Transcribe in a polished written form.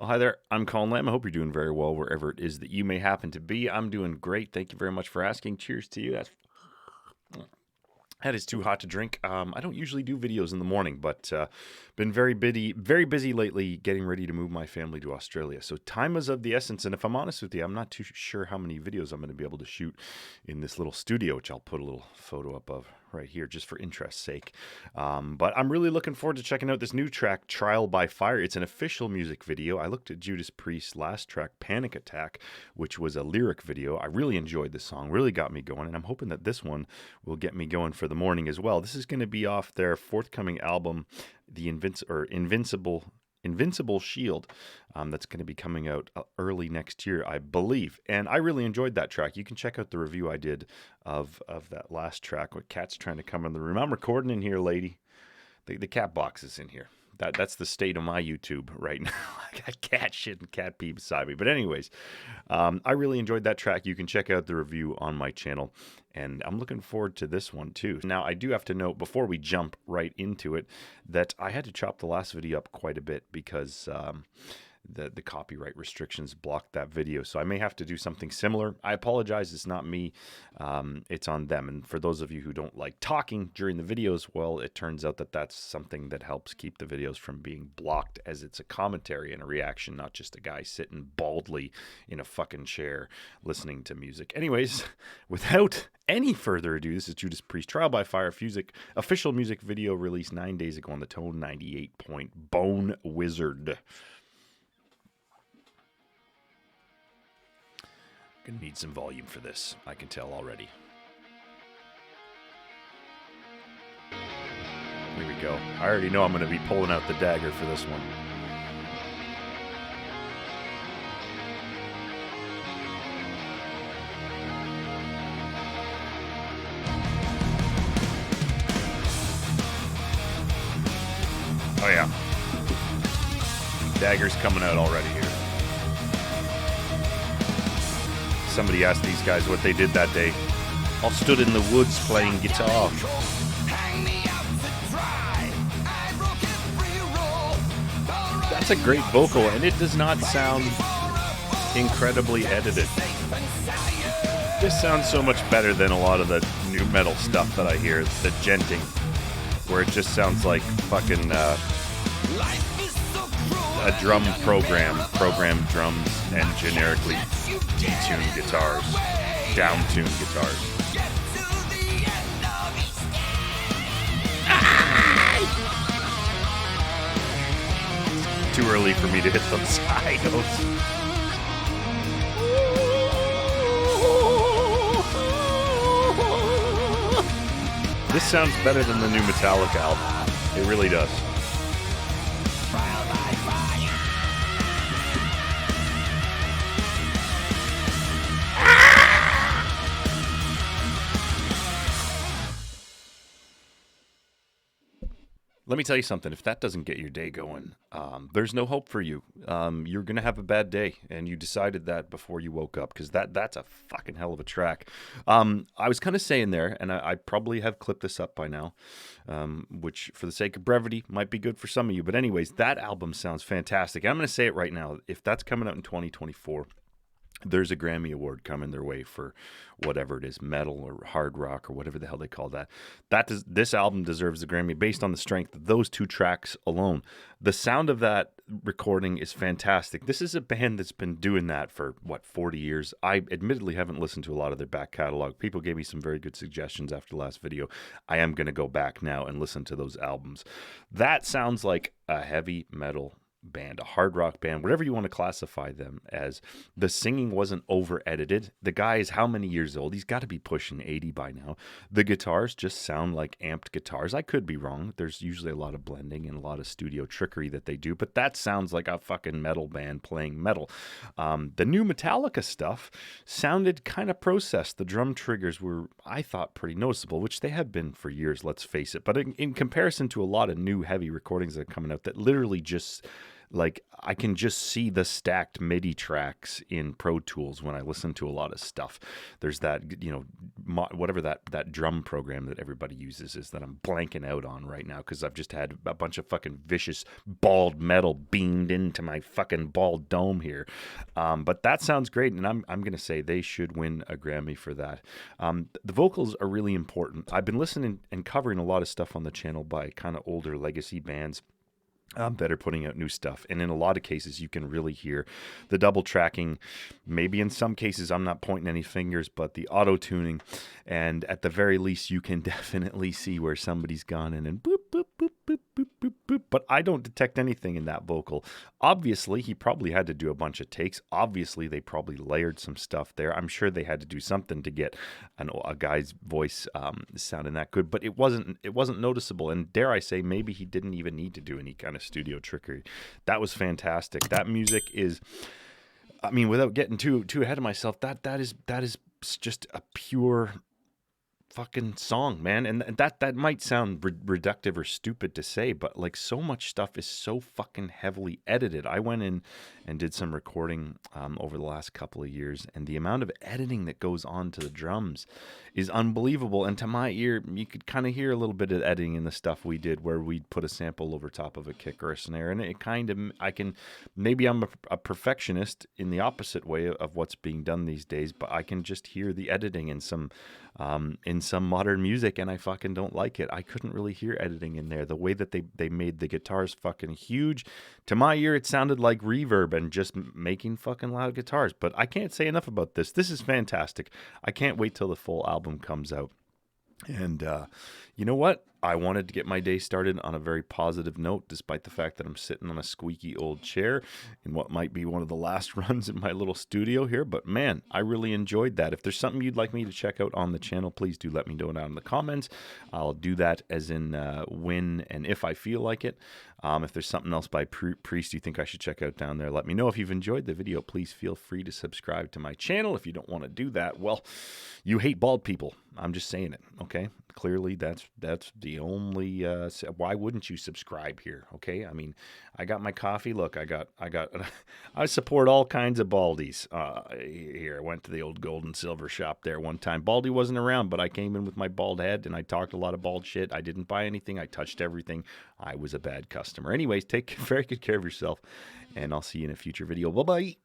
Oh, hi there. I'm Colin Lamb. I hope you're doing very well wherever it is that you may happen to be. I'm doing great. Thank you very much for asking. Cheers to you. That is too hot to drink. I don't usually do videos in the morning, but been very busy lately getting ready to move my family to Australia. So time is of the essence. And if I'm honest with you, I'm not too sure how many videos I'm going to be able to shoot in this little studio, which I'll put a little photo up of right here just for interest's sake. But I'm really looking forward to checking out this new track, Trial by Fire. It's an official music video. I looked at Judas Priest's last track, Panic Attack, which was a lyric video. I really enjoyed this song, really got me going, and I'm hoping that this one will get me going for the morning as well. This is going to be off their forthcoming album, the Invincible Shield, that's going to be coming out early next year, I believe. And I really enjoyed that track. You can check out the review I did of that last track with Cat's trying to come in the room. I'm recording in here, lady. The cat box is in here. That's the state of my YouTube right now. I got cat shit and cat pee beside me. But anyways, I really enjoyed that track. You can check out the review on my channel. And I'm looking forward to this one too. Now, I do have to note before we jump right into it that I had to chop the last video up quite a bit because the copyright restrictions blocked that video. So I may have to do something similar. I apologize. It's not me. It's on them. And for those of you who don't like talking during the videos, well, it turns out that that's something that helps keep the videos from being blocked, as it's a commentary and a reaction, not just a guy sitting baldly in a fucking chair listening to music. Anyways, without any further ado, this is Judas Priest, Trial by Fire, official music video released 9 days ago on the Tone 98 point Bone Wizard. Gonna need some volume for this, I can tell already. Here we go. I already know I'm gonna be pulling out the dagger for this one. Oh yeah. Dagger's coming out already here. Somebody asked these guys what they did that day. All stood in the woods playing guitar. That's a great vocal, and it does not sound incredibly edited. This sounds so much better than a lot of the new metal stuff that I hear, the genting, where it just sounds like fucking a drum programmed drums and generically detuned guitars, down-tuned guitars. Too early for me to hit those high notes. This sounds better than the new Metallica album. It really does. Let me tell you something. If that doesn't get your day going, there's no hope for you. You're going to have a bad day, and you decided that before you woke up, because that's a fucking hell of a track. I was kind of saying there, and I probably have clipped this up by now, which for the sake of brevity might be good for some of you. But anyways, that album sounds fantastic. I'm going to say it right now. If that's coming out in 2024, there's a Grammy Award coming their way for whatever it is, metal or hard rock or whatever the hell they call that. This album deserves the Grammy based on the strength of those two tracks alone. The sound of that recording is fantastic. This is a band that's been doing that for, 40 years? I admittedly haven't listened to a lot of their back catalog. People gave me some very good suggestions after the last video. I am going to go back now and listen to those albums. That sounds like a heavy metal band, a hard rock band, whatever you want to classify them as. The singing wasn't over edited. The guy is how many years old? He's got to be pushing 80 by now. The guitars just sound like amped guitars. I could be wrong. There's usually a lot of blending and a lot of studio trickery that they do, but that sounds like a fucking metal band playing metal. The new Metallica stuff sounded kind of processed. The drum triggers were, I thought, pretty noticeable, which they have been for years, let's face it. But in comparison to a lot of new heavy recordings that are coming out that literally just like I can just see the stacked MIDI tracks in Pro Tools when I listen to a lot of stuff. There's that, whatever that drum program that everybody uses is that I'm blanking out on right now because I've just had a bunch of fucking vicious bald metal beamed into my fucking bald dome here. But that sounds great, and I'm gonna say they should win a Grammy for that. The vocals are really important. I've been listening and covering a lot of stuff on the channel by kind of older legacy bands that are putting out new stuff. And in a lot of cases, you can really hear the double tracking. Maybe in some cases, I'm not pointing any fingers, but the auto tuning. And at the very least, you can definitely see where somebody's gone in and boop, boop, boop, boop, boop, boop, boop. But I don't detect anything in that vocal. Obviously, he probably had to do a bunch of takes. Obviously, they probably layered some stuff there. I'm sure they had to do something to get a guy's voice sounding that good, but it wasn't noticeable. And dare I say, maybe he didn't even need to do any kind of studio trickery. That was fantastic. That music is, I mean, without getting too ahead of myself, that is just a pure fucking song, man. And that might sound reductive or stupid to say, but like so much stuff is so fucking heavily edited. I went in and did some recording over the last couple of years, and the amount of editing that goes on to the drums is unbelievable. And to my ear, you could kind of hear a little bit of editing in the stuff we did where we'd put a sample over top of a kick or a snare, and it kind of, maybe I'm a perfectionist in the opposite way of what's being done these days, but I can just hear the editing in some modern music, and I fucking don't like it. I couldn't really hear editing in there. The way that they made the guitars fucking huge, to my ear, it sounded like reverb and just making fucking loud guitars. But I can't say enough about this. This is fantastic. I can't wait till the full album comes out. And you know what? I wanted to get my day started on a very positive note, despite the fact that I'm sitting on a squeaky old chair in what might be one of the last runs in my little studio here. But man, I really enjoyed that. If there's something you'd like me to check out on the channel, please do let me know down in the comments. I'll do that as in when and if I feel like it. If there's something else by Priest you think I should check out down there, let me know. If you've enjoyed the video, please feel free to subscribe to my channel. If you don't want to do that, well, you hate bald people. I'm just saying it, okay? Clearly, that's the only. Why wouldn't you subscribe here? Okay, I mean, I got my coffee. Look, I support all kinds of baldies. Here, I went to the old gold and silver shop there one time. Baldy wasn't around, but I came in with my bald head and I talked a lot of bald shit. I didn't buy anything. I touched everything. I was a bad customer. Anyways, take very good care of yourself, and I'll see you in a future video. Bye bye.